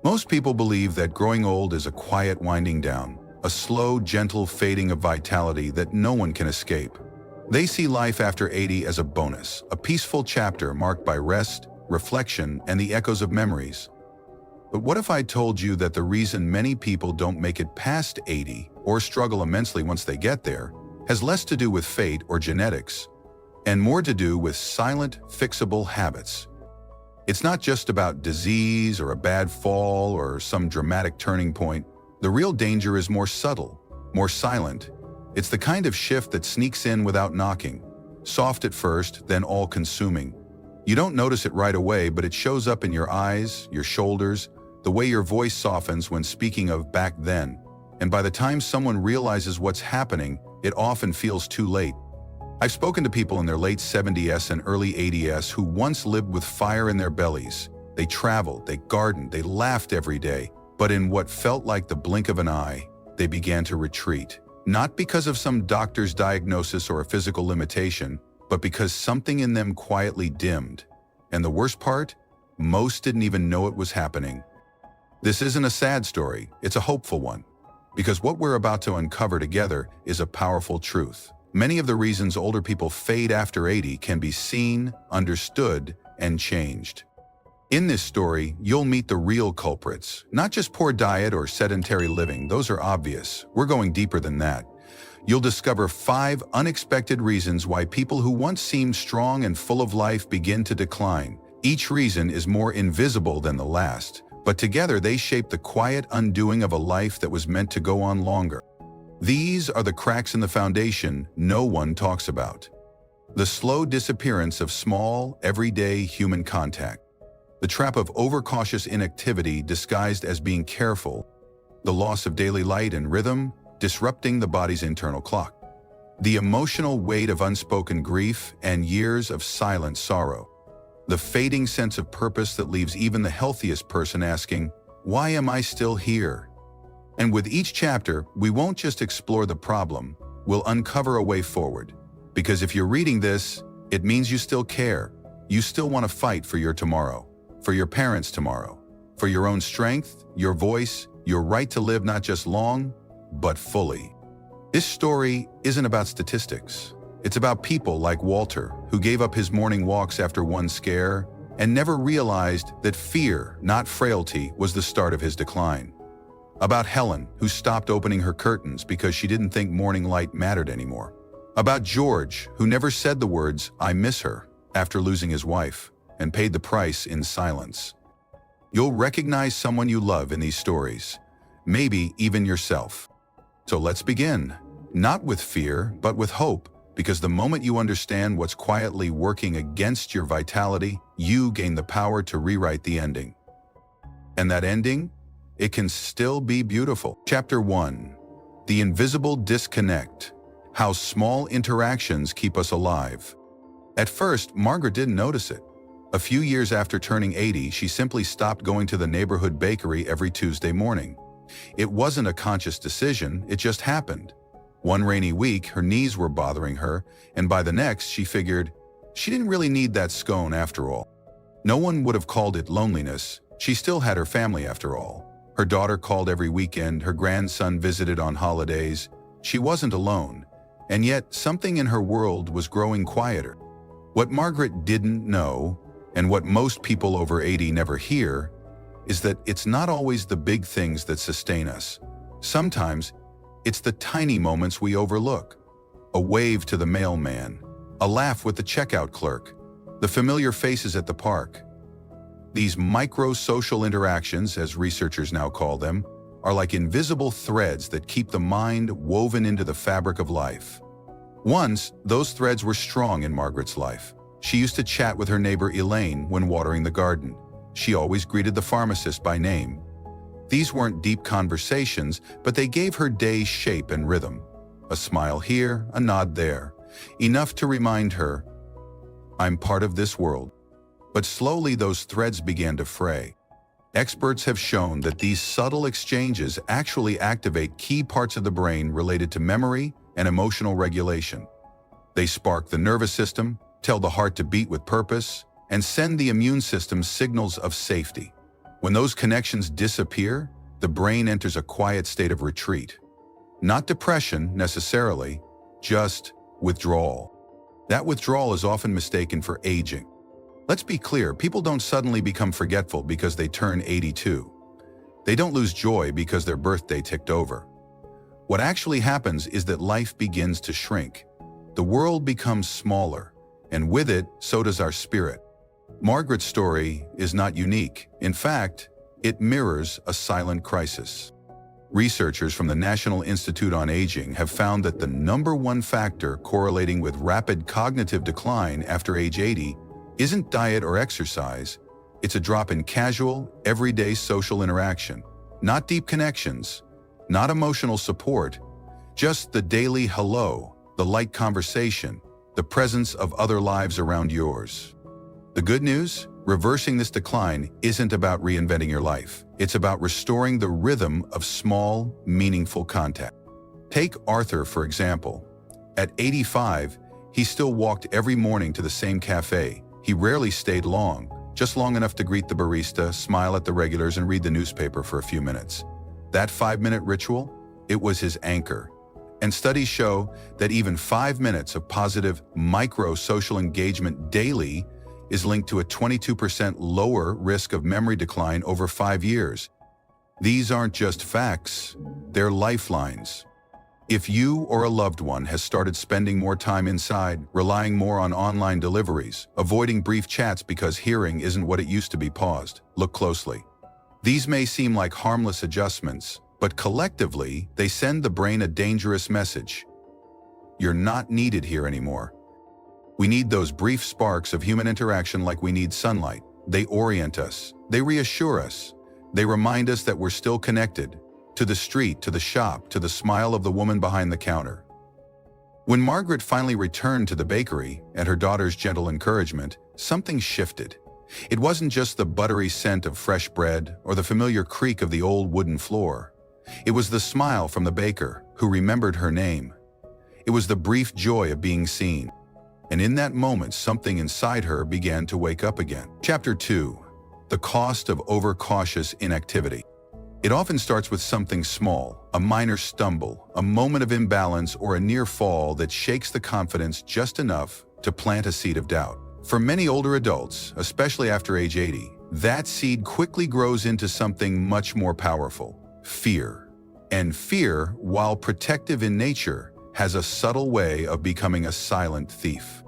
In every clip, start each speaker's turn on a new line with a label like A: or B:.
A: Most people believe that growing old is a quiet winding down, a slow, gentle fading of vitality that no one can escape. They see life after 80 as a bonus, a peaceful chapter marked by rest, reflection, and the echoes of memories. But what if I told you that the reason many people don't make it past 80 or struggle immensely once they get there has less to do with fate or genetics and more to do with silent, fixable habits? It's not just about disease or a bad fall or some dramatic turning point. The real danger is more subtle, more silent. It's the kind of shift that sneaks in without knocking, soft at first, then all-consuming. You don't notice it right away, but it shows up in your eyes, your shoulders, the way your voice softens when speaking of back then. And by the time someone realizes what's happening, it often feels too late. I've spoken to people in their late 70s and early 80s who once lived with fire in their bellies. They traveled, they gardened, they laughed every day. But in what felt like the blink of an eye, they began to retreat. Not because of some doctor's diagnosis or a physical limitation, but because something in them quietly dimmed. And the worst part? Most didn't even know it was happening. This isn't a sad story, it's a hopeful one. Because what we're about to uncover together is a powerful truth. Many of the reasons older people fade after 80 can be seen, understood, and changed. In this story, you'll meet the real culprits, not just poor diet or sedentary living. Those are obvious. We're going deeper than that. You'll discover 5 unexpected reasons why people who once seemed strong and full of life begin to decline. Each reason is more invisible than the last, but together they shape the quiet undoing of a life that was meant to go on longer. These are the cracks in the foundation no one talks about. The slow disappearance of small, everyday human contact. The trap of overcautious inactivity disguised as being careful. The loss of daily light and rhythm, disrupting the body's internal clock. The emotional weight of unspoken grief and years of silent sorrow. The fading sense of purpose that leaves even the healthiest person asking, "Why am I still here?" And with each chapter, we won't just explore the problem, we'll uncover a way forward. Because if you're reading this, it means you still care. You still want to fight for your tomorrow, for your parents' tomorrow, for your own strength, your voice, your right to live not just long, but fully. This story isn't about statistics. It's about people like Walter, who gave up his morning walks after one scare and never realized that fear, not frailty, was the start of his decline. About Helen, who stopped opening her curtains because she didn't think morning light mattered anymore. About George, who never said the words, "I miss her," after losing his wife, and paid the price in silence. You'll recognize someone you love in these stories, maybe even yourself. So let's begin, not with fear, but with hope. Because the moment you understand what's quietly working against your vitality, you gain the power to rewrite the ending. And that ending? It can still be beautiful. Chapter 1. The Invisible Disconnect. How Small Interactions Keep Us Alive. At first, Margaret didn't notice it. A few years after turning 80, she simply stopped going to the neighborhood bakery every Tuesday morning. It wasn't a conscious decision, it just happened. One rainy week, her knees were bothering her, and by the next, she figured she didn't really need that scone after all. No one would have called it loneliness. She still had her family after all. Her daughter called every weekend, her grandson visited on holidays. She wasn't alone, and yet something in her world was growing quieter. What Margaret didn't know, and what most people over 80 never hear, is that it's not always the big things that sustain us. Sometimes, it's the tiny moments we overlook. A wave to the mailman, a laugh with the checkout clerk, the familiar faces at the park. These micro-social interactions, as researchers now call them, are like invisible threads that keep the mind woven into the fabric of life. Once, those threads were strong in Margaret's life. She used to chat with her neighbor Elaine when watering the garden. She always greeted the pharmacist by name. These weren't deep conversations, but they gave her day shape and rhythm. A smile here, a nod there. Enough to remind her, "I'm part of this world." But slowly those threads began to fray. Experts have shown that these subtle exchanges actually activate key parts of the brain related to memory and emotional regulation. They spark the nervous system, tell the heart to beat with purpose, and send the immune system signals of safety. When those connections disappear, the brain enters a quiet state of retreat. Not depression, necessarily, just withdrawal. That withdrawal is often mistaken for aging. Let's be clear, people don't suddenly become forgetful because they turn 82. They don't lose joy because their birthday ticked over. What actually happens is that life begins to shrink. The world becomes smaller, and with it, so does our spirit. Margaret's story is not unique. In fact, it mirrors a silent crisis. Researchers from the National Institute on Aging have found that the #1 factor correlating with rapid cognitive decline after age 80 isn't diet or exercise, it's a drop in casual, everyday social interaction. Not deep connections, not emotional support, just the daily hello, the light conversation, the presence of other lives around yours. The good news? Reversing this decline isn't about reinventing your life. It's about restoring the rhythm of small, meaningful contact. Take Arthur, for example. At 85, he still walked every morning to the same cafe. He rarely stayed long, just long enough to greet the barista, smile at the regulars, and read the newspaper for a few minutes. That 5-minute ritual, it was his anchor. And studies show that even 5 minutes of positive micro-social engagement daily is linked to a 22% lower risk of memory decline over 5 years. These aren't just facts, they're lifelines. If you or a loved one has started spending more time inside, relying more on online deliveries, avoiding brief chats because hearing isn't what it used to be, paused, look closely. These may seem like harmless adjustments, but collectively, they send the brain a dangerous message. You're not needed here anymore. We need those brief sparks of human interaction like we need sunlight. They orient us. They reassure us. They remind us that we're still connected. To the street, to the shop, to the smile of the woman behind the counter. When Margaret finally returned to the bakery, at her daughter's gentle encouragement, something shifted. It wasn't just the buttery scent of fresh bread or the familiar creak of the old wooden floor. It was the smile from the baker, who remembered her name. It was the brief joy of being seen. And in that moment, something inside her began to wake up again. Chapter 2. The Cost of Overcautious Inactivity. It often starts with something small, a minor stumble, a moment of imbalance, or a near fall that shakes the confidence just enough to plant a seed of doubt. For many older adults, especially after age 80, that seed quickly grows into something much more powerful: fear. And fear, while protective in nature, has a subtle way of becoming a silent thief.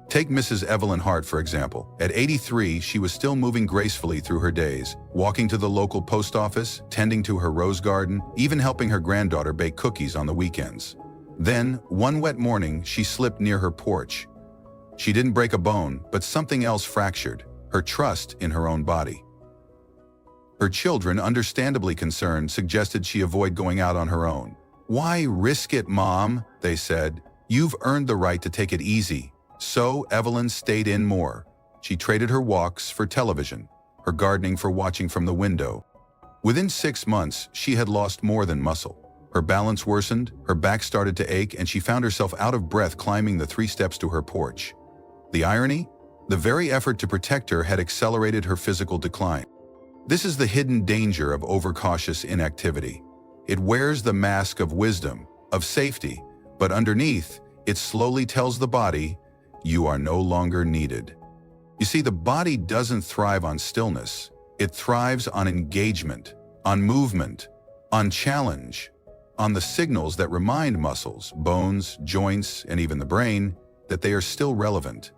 A: Take Mrs. Evelyn Hart, for example. At 83, she was still moving gracefully through her days, walking to the local post office, tending to her rose garden, even helping her granddaughter bake cookies on the weekends. Then, one wet morning, she slipped near her porch. She didn't break a bone, but something else fractured: her trust in her own body. Her children, understandably concerned, suggested she avoid going out on her own. "Why risk it, Mom?" they said. "You've earned the right to take it easy." So Evelyn stayed in more. She traded her walks for television, her gardening for watching from the window. Within 6 months, she had lost more than muscle. Her balance worsened, her back started to ache, and she found herself out of breath climbing the 3 steps to her porch. The irony? The very effort to protect her had accelerated her physical decline. This is the hidden danger of overcautious inactivity. It wears the mask of wisdom, of safety, but underneath, it slowly tells the body, you are no longer needed. You see, the body doesn't thrive on stillness. It thrives on engagement, on movement, on challenge, on the signals that remind muscles, bones, joints, and even the brain that they are still relevant.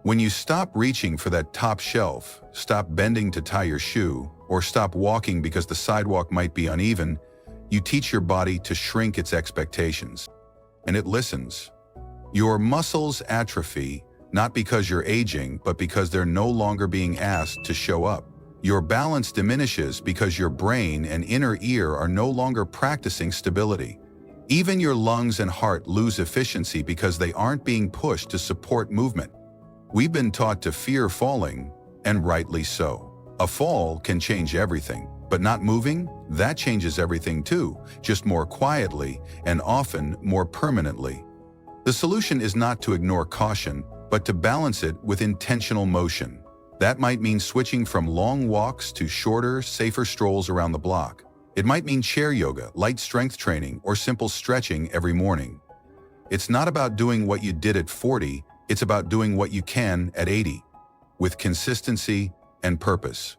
A: When you stop reaching for that top shelf, stop bending to tie your shoe, or stop walking because the sidewalk might be uneven, you teach your body to shrink its expectations. And it listens. Your muscles atrophy, not because you're aging, but because they're no longer being asked to show up. Your balance diminishes because your brain and inner ear are no longer practicing stability. Even your lungs and heart lose efficiency because they aren't being pushed to support movement. We've been taught to fear falling, and rightly so. A fall can change everything, but not moving, that changes everything too, just more quietly and often more permanently. The solution is not to ignore caution, but to balance it with intentional motion. That might mean switching from long walks to shorter, safer strolls around the block. It might mean chair yoga, light strength training, or simple stretching every morning. It's not about doing what you did at 40, it's about doing what you can at 80, with consistency and purpose.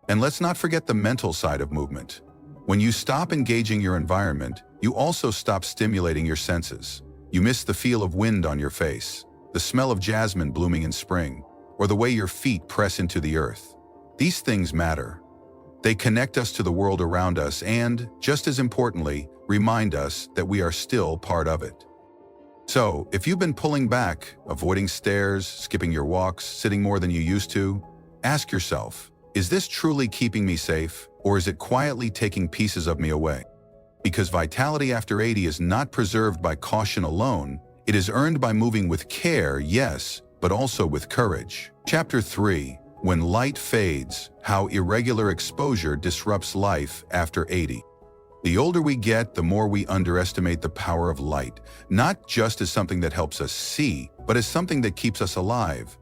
A: And let's not forget the mental side of movement. When you stop engaging your environment, you also stop stimulating your senses. You miss the feel of wind on your face, the smell of jasmine blooming in spring, or the way your feet press into the earth. These things matter. They connect us to the world around us and, just as importantly, remind us that we are still part of it. So, if you've been pulling back, avoiding stairs, skipping your walks, sitting more than you used to, ask yourself, is this truly keeping me safe, or is it quietly taking pieces of me away? Because vitality after 80 is not preserved by caution alone, it is earned by moving with care, yes, but also with courage. Chapter 3. When Light Fades, How Irregular Exposure Disrupts Life After 80. The older we get, the more we underestimate the power of light, not just as something that helps us see, but as something that keeps us alive.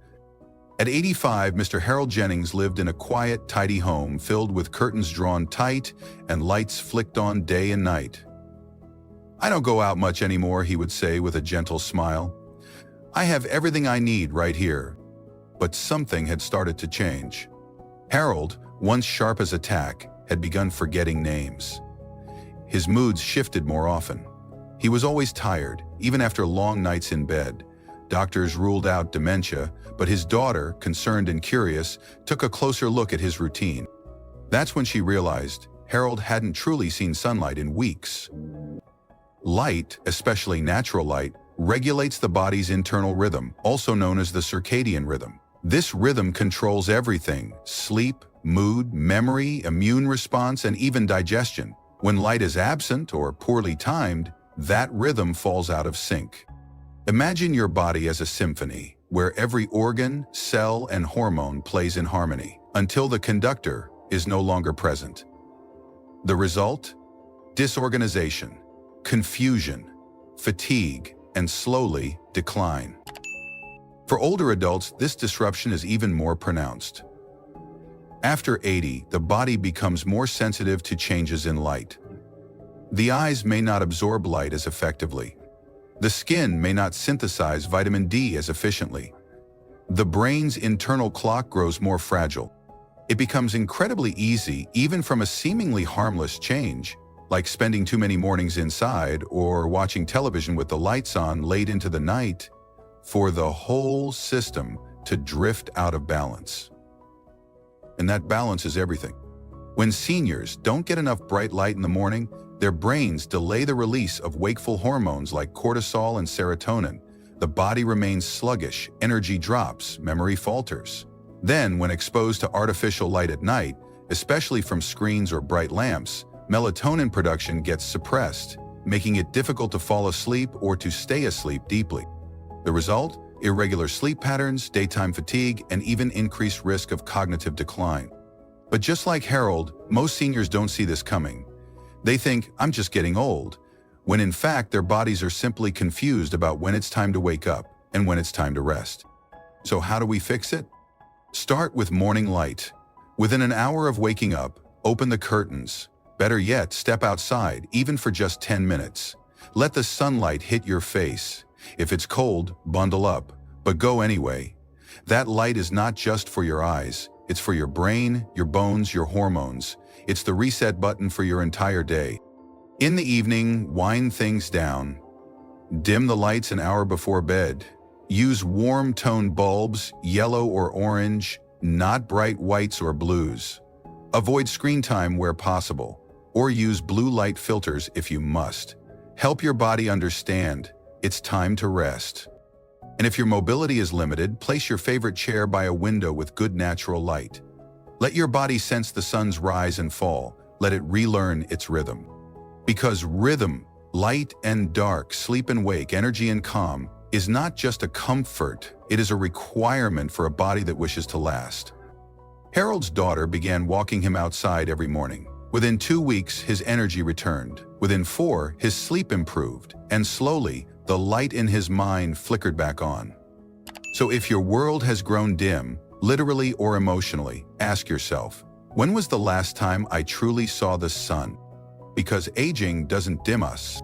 A: At 85, Mr. Harold Jennings lived in a quiet, tidy home filled with curtains drawn tight and lights flicked on day and night. "I don't go out much anymore," he would say with a gentle smile. "I have everything I need right here." But something had started to change. Harold, once sharp as a tack, had begun forgetting names. His moods shifted more often. He was always tired, even after long nights in bed. Doctors ruled out dementia, but his daughter, concerned and curious, took a closer look at his routine. That's when she realized Harold hadn't truly seen sunlight in weeks. Light, especially natural light, regulates the body's internal rhythm, also known as the circadian rhythm. This rhythm controls everything: sleep, mood, memory, immune response, and even digestion. When light is absent or poorly timed, that rhythm falls out of sync. Imagine your body as a symphony, where every organ, cell, and hormone plays in harmony, until the conductor is no longer present. The result? Disorganization, confusion, fatigue, and slowly decline. For older adults, this disruption is even more pronounced. After 80, the body becomes more sensitive to changes in light. The eyes may not absorb light as effectively. The skin may not synthesize vitamin D as efficiently. The brain's internal clock grows more fragile. It becomes incredibly easy, even from a seemingly harmless change, like spending too many mornings inside or watching television with the lights on late into the night, for the whole system to drift out of balance. And that balance is everything. When seniors don't get enough bright light in the morning, their brains delay the release of wakeful hormones like cortisol and serotonin. The body remains sluggish, energy drops, memory falters. Then, when exposed to artificial light at night, especially from screens or bright lamps, melatonin production gets suppressed, making it difficult to fall asleep or to stay asleep deeply. The result? Irregular sleep patterns, daytime fatigue, and even increased risk of cognitive decline. But just like Harold, most seniors don't see this coming. They think, "I'm just getting old," when in fact their bodies are simply confused about when it's time to wake up and when it's time to rest. So how do we fix it? Start with morning light. Within an hour of waking up, open the curtains. Better yet, step outside, even for just 10 minutes. Let the sunlight hit your face. If it's cold, bundle up, but go anyway. That light is not just for your eyes, it's for your brain, your bones, your hormones. It's the reset button for your entire day. In the evening, wind things down. Dim the lights an hour before bed. Use warm-toned bulbs, yellow or orange, not bright whites or blues. Avoid screen time where possible, or use blue light filters if you must. Help your body understand it's time to rest. And if your mobility is limited, place your favorite chair by a window with good natural light. Let your body sense the sun's rise and fall. Let it relearn its rhythm. Because rhythm, light and dark, sleep and wake, energy and calm, is not just a comfort, it is a requirement for a body that wishes to last. Harold's daughter began walking him outside every morning. Within 2 weeks, his energy returned. Within 4, his sleep improved. And slowly, the light in his mind flickered back on. So if your world has grown dim, literally or emotionally. Ask yourself, when was the last time I truly saw the sun? Because aging doesn't dim us.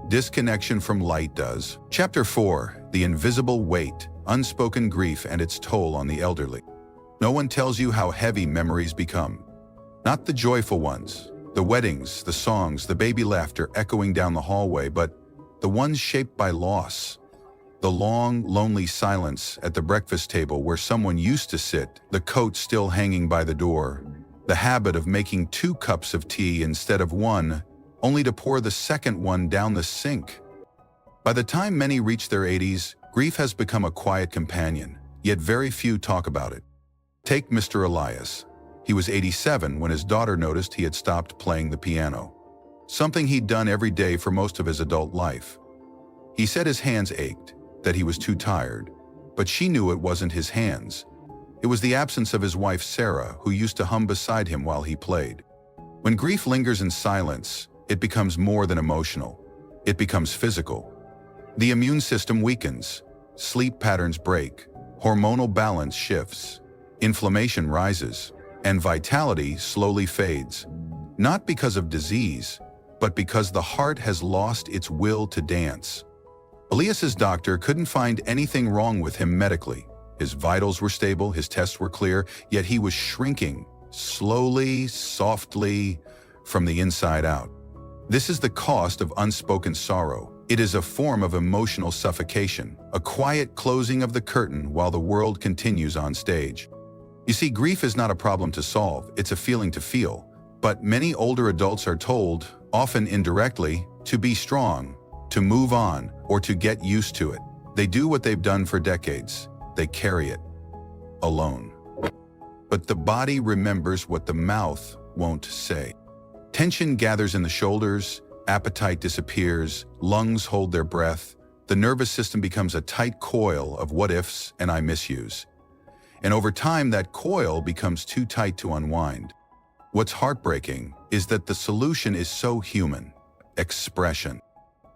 A: Disconnection from light does. Chapter 4. The Invisible Weight, Unspoken Grief and Its Toll on the Elderly. No one tells you how heavy memories become. Not the joyful ones, the weddings, the songs, the baby laughter echoing down the hallway, but the ones shaped by loss. The long, lonely silence at the breakfast table where someone used to sit, the coat still hanging by the door, the habit of making 2 cups of tea instead of 1, only to pour the second one down the sink. By the time many reach their 80s, grief has become a quiet companion, yet very few talk about it. Take Mr. Elias. He was 87 when his daughter noticed he had stopped playing the piano, something he'd done every day for most of his adult life. He said his hands ached, that he was too tired, but she knew it wasn't his hands. It was the absence of his wife Sarah, who used to hum beside him while he played. When grief lingers in silence, it becomes more than emotional. It becomes physical. The immune system weakens, sleep patterns break, hormonal balance shifts, inflammation rises, and vitality slowly fades. Not because of disease, but because the heart has lost its will to dance. Elias's doctor couldn't find anything wrong with him medically. His vitals were stable, his tests were clear, yet he was shrinking, slowly, softly, from the inside out. This is the cost of unspoken sorrow. It is a form of emotional suffocation, a quiet closing of the curtain while the world continues on stage. You see, grief is not a problem to solve, it's a feeling to feel. But many older adults are told, often indirectly, to be strong, to move on, or to get used to it. They do what they've done for decades. They carry it alone. But the body remembers what the mouth won't say. Tension gathers in the shoulders, appetite disappears, lungs hold their breath, the nervous system becomes a tight coil of what-ifs and I miss-yous. And over time, that coil becomes too tight to unwind. What's heartbreaking is that the solution is so human. Expression.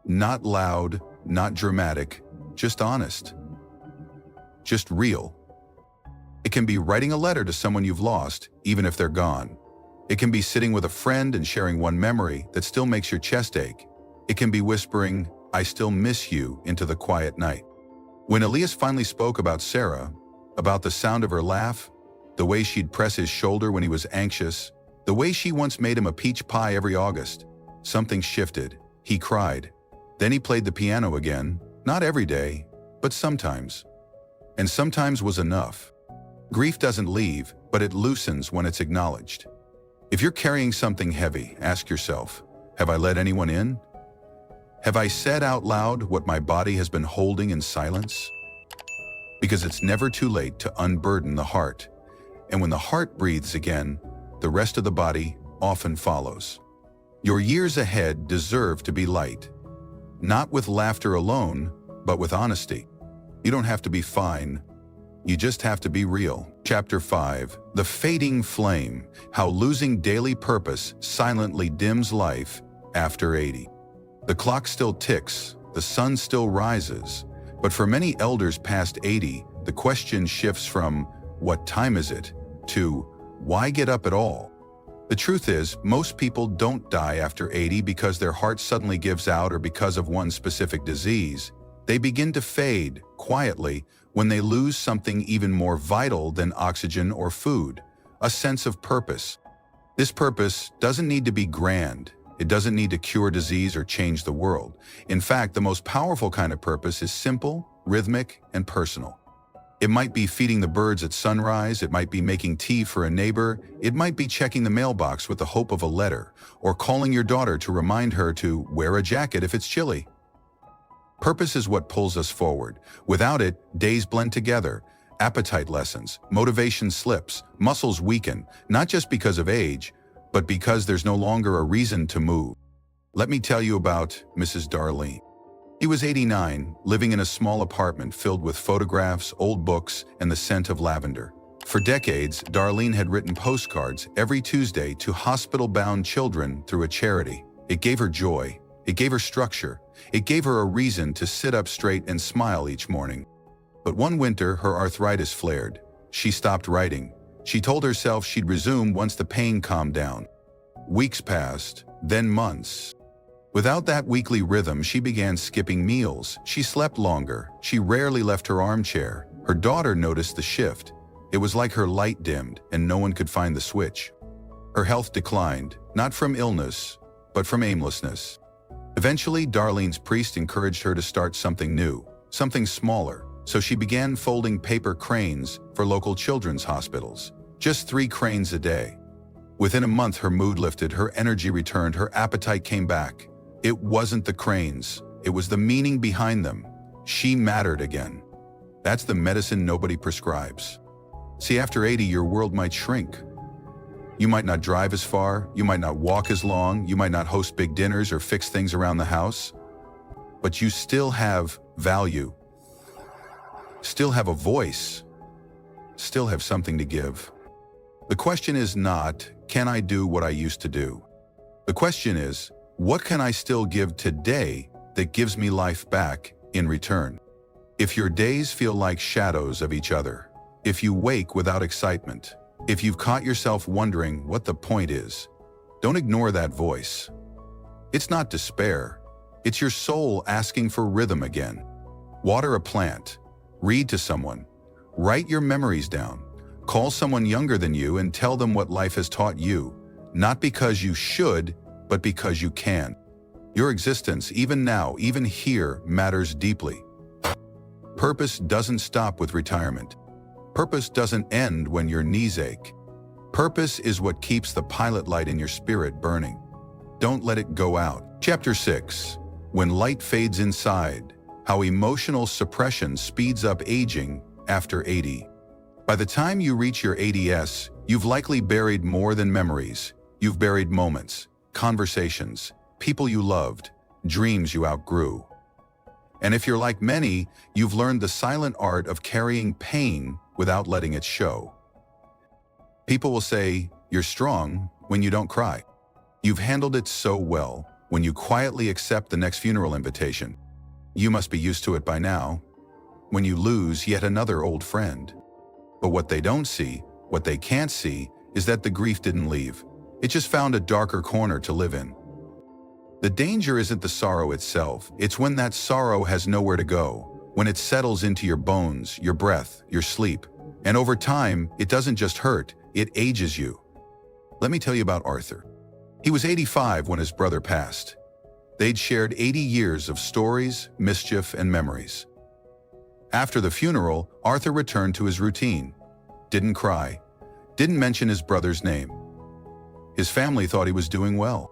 A: Not loud, not dramatic, just honest. Just real. It can be writing a letter to someone you've lost, even if they're gone. It can be sitting with a friend and sharing one memory that still makes your chest ache. It can be whispering, "I still miss you," into the quiet night. When Elias finally spoke about Sarah, about the sound of her laugh, the way she'd press his shoulder when he was anxious, the way she once made him a peach pie every August, something shifted. He cried. Then he played the piano again, not every day, but sometimes. And sometimes was enough. Grief doesn't leave, but it loosens when it's acknowledged. If you're carrying something heavy, ask yourself, have I let anyone in? Have I said out loud what my body has been holding in silence? Because it's never too late to unburden the heart. And when the heart breathes again, the rest of the body often follows. Your years ahead deserve to be light. Not with laughter alone, but with honesty. You don't have to be fine. You just have to be real. Chapter 5. The Fading Flame. How Losing Daily Purpose Silently Dims Life After 80. The clock still ticks, the sun still rises, but for many elders past 80, the question shifts from, "What time is it?" to, "Why get up at all?" The truth is, most people don't die after 80 because their heart suddenly gives out or because of one specific disease. They begin to fade, quietly, when they lose something even more vital than oxygen or food, a sense of purpose. This purpose doesn't need to be grand. It doesn't need to cure disease or change the world. In fact, the most powerful kind of purpose is simple, rhythmic, and personal. It might be feeding the birds at sunrise, it might be making tea for a neighbor, it might be checking the mailbox with the hope of a letter, or calling your daughter to remind her to wear a jacket if it's chilly. Purpose is what pulls us forward. Without it, days blend together, appetite lessens, motivation slips, muscles weaken, not just because of age, but because there's no longer a reason to move. Let me tell you about Mrs. Darlene. He was 89, living in a small apartment filled with photographs, old books, and the scent of lavender. For decades, Darlene had written postcards every Tuesday to hospital-bound children through a charity. It gave her joy. It gave her structure. It gave her a reason to sit up straight and smile each morning. But one winter, her arthritis flared. She stopped writing. She told herself she'd resume once the pain calmed down. Weeks passed, then months. Without that weekly rhythm, she began skipping meals. She slept longer. She rarely left her armchair. Her daughter noticed the shift. It was like her light dimmed and no one could find the switch. Her health declined, not from illness, but from aimlessness. Eventually, Darlene's priest encouraged her to start something new, something smaller, so she began folding paper cranes for local children's hospitals. Just 3 cranes a day. Within a month, her mood lifted, her energy returned, her appetite came back. It wasn't the cranes, it was the meaning behind them. She mattered again. That's the medicine nobody prescribes. See, after 80, your world might shrink. You might not drive as far, you might not walk as long, you might not host big dinners or fix things around the house. But you still have value, still have a voice, still have something to give. The question is not, can I do what I used to do? The question is, what can I still give today that gives me life back in return? If your days feel like shadows of each other, if you wake without excitement, if you've caught yourself wondering what the point is, don't ignore that voice. It's not despair. It's your soul asking for rhythm again. Water a plant, read to someone, write your memories down, call someone younger than you and tell them what life has taught you, not because you should, but because you can. Your existence, even now, even here, matters deeply. Purpose doesn't stop with retirement. Purpose doesn't end when your knees ache. Purpose is what keeps the pilot light in your spirit burning. Don't let it go out. Chapter 6. When light fades inside, how emotional suppression speeds up aging after 80. By the time you reach your 80s, you've likely buried more than memories. You've buried moments, conversations, people you loved, dreams you outgrew. And if you're like many, you've learned the silent art of carrying pain without letting it show. People will say, you're strong when you don't cry. You've handled it so well when you quietly accept the next funeral invitation. You must be used to it by now. When you lose yet another old friend. But what they don't see, what they can't see, is that the grief didn't leave. It just found a darker corner to live in. The danger isn't the sorrow itself, it's when that sorrow has nowhere to go, when it settles into your bones, your breath, your sleep. And over time, it doesn't just hurt, it ages you. Let me tell you about Arthur. He was 85 when his brother passed. They'd shared 80 years of stories, mischief, and memories. After the funeral, Arthur returned to his routine. Didn't cry, didn't mention his brother's name. His family thought he was doing well.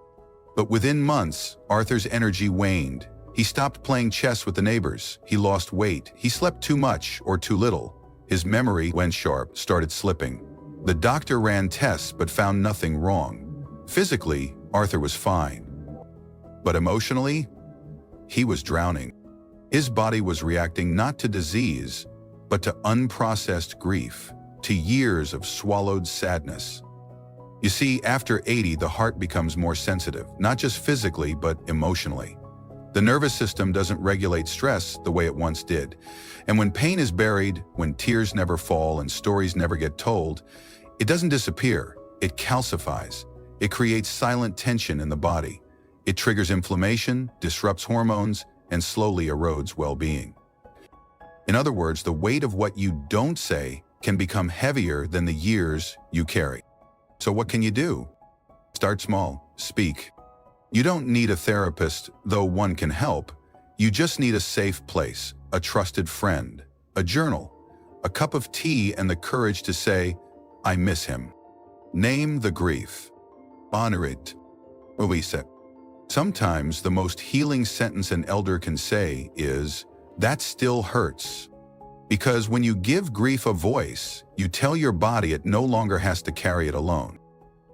A: But within months, Arthur's energy waned. He stopped playing chess with the neighbors. He lost weight. He slept too much or too little. His memory, when sharp, started slipping. The doctor ran tests but found nothing wrong. Physically, Arthur was fine. But emotionally, he was drowning. His body was reacting not to disease, but to unprocessed grief, to years of swallowed sadness. You see, after 80, the heart becomes more sensitive, not just physically, but emotionally. The nervous system doesn't regulate stress the way it once did. And when pain is buried, when tears never fall and stories never get told, it doesn't disappear, it calcifies. It creates silent tension in the body. It triggers inflammation, disrupts hormones, and slowly erodes well-being. In other words, the weight of what you don't say can become heavier than the years you carry. So what can you do? Start small, speak. You don't need a therapist, though one can help. You just need a safe place, a trusted friend, a journal, a cup of tea, and the courage to say, I miss him. Name the grief. Honor it. Release it. Sometimes the most healing sentence an elder can say is, that still hurts. Because when you give grief a voice, you tell your body it no longer has to carry it alone.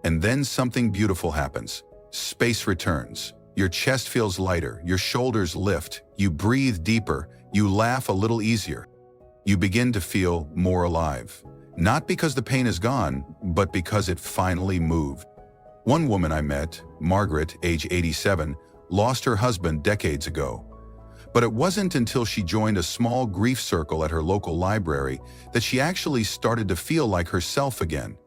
A: And then something beautiful happens. Space returns. Your chest feels lighter, your shoulders lift, you breathe deeper, you laugh a little easier. You begin to feel more alive. Not because the pain is gone, but because it finally moved. One woman I met, Margaret, age 87, lost her husband decades ago. But it wasn't until she joined a small grief circle at her local library that she actually started to feel like herself again.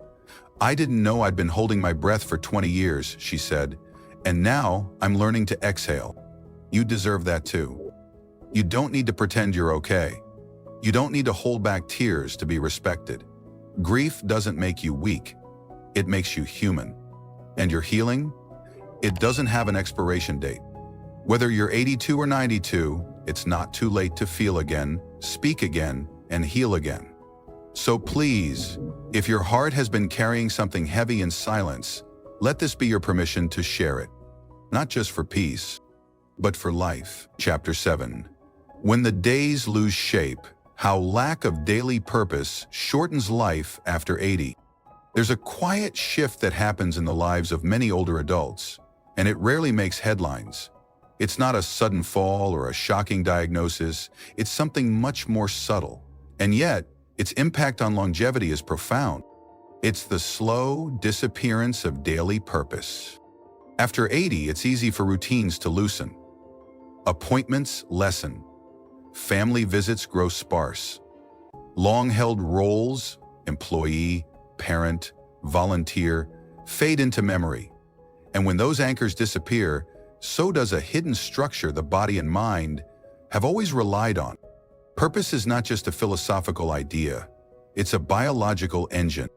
A: "I didn't know I'd been holding my breath for 20 years, she said, "and now I'm learning to exhale." You deserve that too. You don't need to pretend you're okay. You don't need to hold back tears to be respected. Grief doesn't make you weak. It makes you human. And your healing? It doesn't have an expiration date. Whether you're 82 or 92, it's not too late to feel again, speak again, and heal again. So please, if your heart has been carrying something heavy in silence, let this be your permission to share it. Not just for peace, but for life. Chapter 7. When the days lose shape, how lack of daily purpose shortens life after 80. There's a quiet shift that happens in the lives of many older adults, and it rarely makes headlines. It's not a sudden fall or a shocking diagnosis. It's something much more subtle. And yet, its impact on longevity is profound. It's the slow disappearance of daily purpose. After 80, it's easy for routines to loosen. Appointments lessen. Family visits grow sparse. Long-held roles, employee, parent, volunteer, fade into memory. And when those anchors disappear, so does a hidden structure the body and mind have always relied on. Purpose is not just a philosophical idea. It's a biological engine.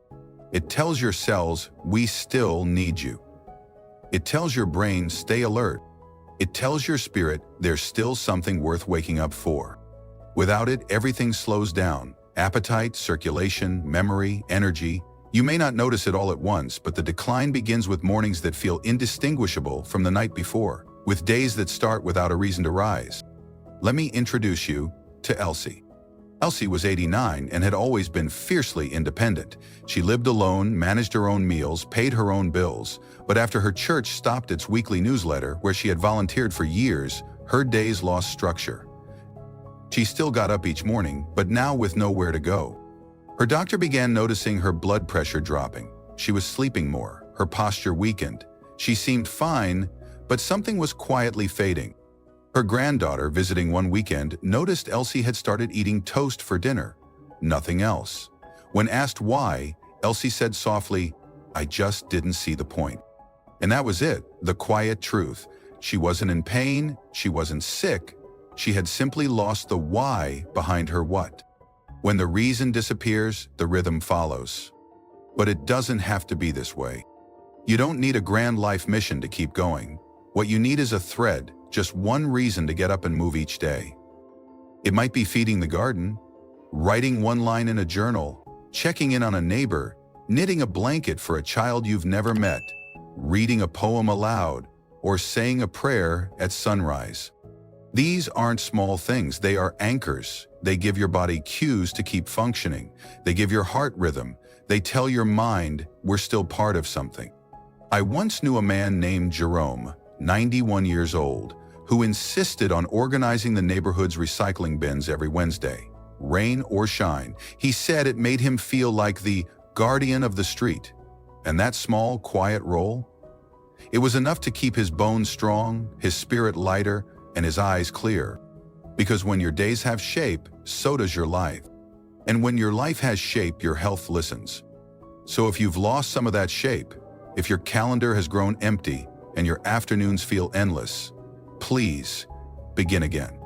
A: It tells your cells, we still need you. It tells your brain, stay alert. It tells your spirit, there's still something worth waking up for. Without it, everything slows down. Appetite, circulation, memory, energy. You may not notice it all at once, but the decline begins with mornings that feel indistinguishable from the night before, with days that start without a reason to rise. Let me introduce you to Elsie. Elsie was 89 and had always been fiercely independent. She lived alone, managed her own meals, paid her own bills, but after her church stopped its weekly newsletter, where she had volunteered for years, her days lost structure. She still got up each morning, but now with nowhere to go. Her doctor began noticing her blood pressure dropping. She was sleeping more, her posture weakened. She seemed fine, but something was quietly fading. Her granddaughter, visiting one weekend, noticed Elsie had started eating toast for dinner. Nothing else. When asked why, Elsie said softly, "I just didn't see the point." And that was it, the quiet truth. She wasn't in pain, she wasn't sick. She had simply lost the why behind her what. When the reason disappears, the rhythm follows. But it doesn't have to be this way. You don't need a grand life mission to keep going. What you need is a thread, just one reason to get up and move each day. It might be feeding the garden, writing one line in a journal, checking in on a neighbor, knitting a blanket for a child you've never met, reading a poem aloud, or saying a prayer at sunrise. These aren't small things, they are anchors. They give your body cues to keep functioning. They give your heart rhythm. They tell your mind, we're still part of something. I once knew a man named Jerome, 91 years old, who insisted on organizing the neighborhood's recycling bins every Wednesday, rain or shine. He said it made him feel like the guardian of the street. And that small, quiet role? It was enough to keep his bones strong, his spirit lighter, and his eyes clear. Because when your days have shape, so does your life. And when your life has shape, your health listens. So if you've lost some of that shape, if your calendar has grown empty and your afternoons feel endless, please begin again.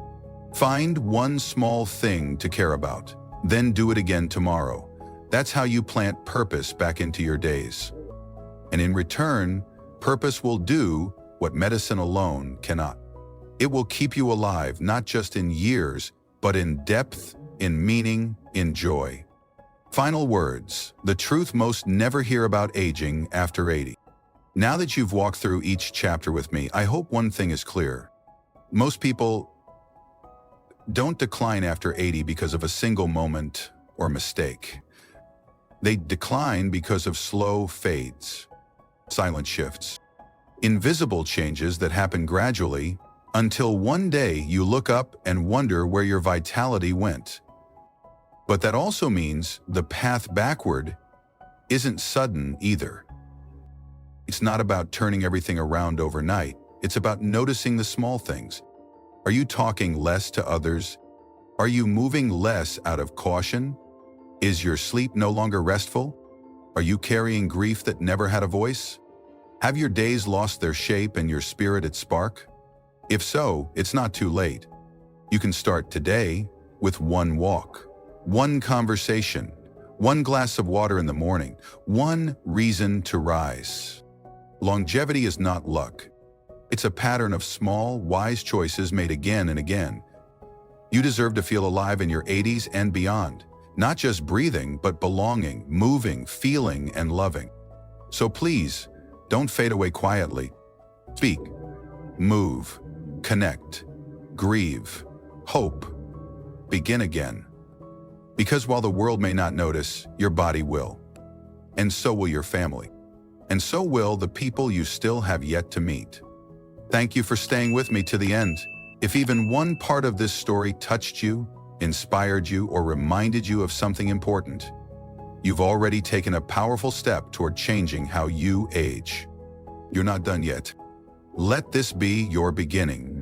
A: Find one small thing to care about, then do it again tomorrow. That's how you plant purpose back into your days. And in return, purpose will do what medicine alone cannot. It will keep you alive, not just in years, but in depth, in meaning, in joy. Final words, the truth most never hear about aging after 80. Now that you've walked through each chapter with me, I hope one thing is clear. Most people don't decline after 80 because of a single moment or mistake. They decline because of slow fades, silent shifts, invisible changes that happen gradually until one day you look up and wonder where your vitality went. But that also means the path backward isn't sudden either. It's not about turning everything around overnight. It's about noticing the small things. Are you talking less to others? Are you moving less out of caution? Is your sleep no longer restful? Are you carrying grief that never had a voice? Have your days lost their shape and your spirit its spark? If so, it's not too late. You can start today with one walk, one conversation, one glass of water in the morning, one reason to rise. Longevity is not luck. It's a pattern of small, wise choices made again and again. You deserve to feel alive in your 80s and beyond, not just breathing, but belonging, moving, feeling, and loving. So please, don't fade away quietly. Speak, move, connect, grieve, hope, begin again. Because while the world may not notice, your body will. And so will your family. And so will the people you still have yet to meet. Thank you for staying with me to the end. If even one part of this story touched you, inspired you, or reminded you of something important, you've already taken a powerful step toward changing how you age. You're not done yet. Let this be your beginning.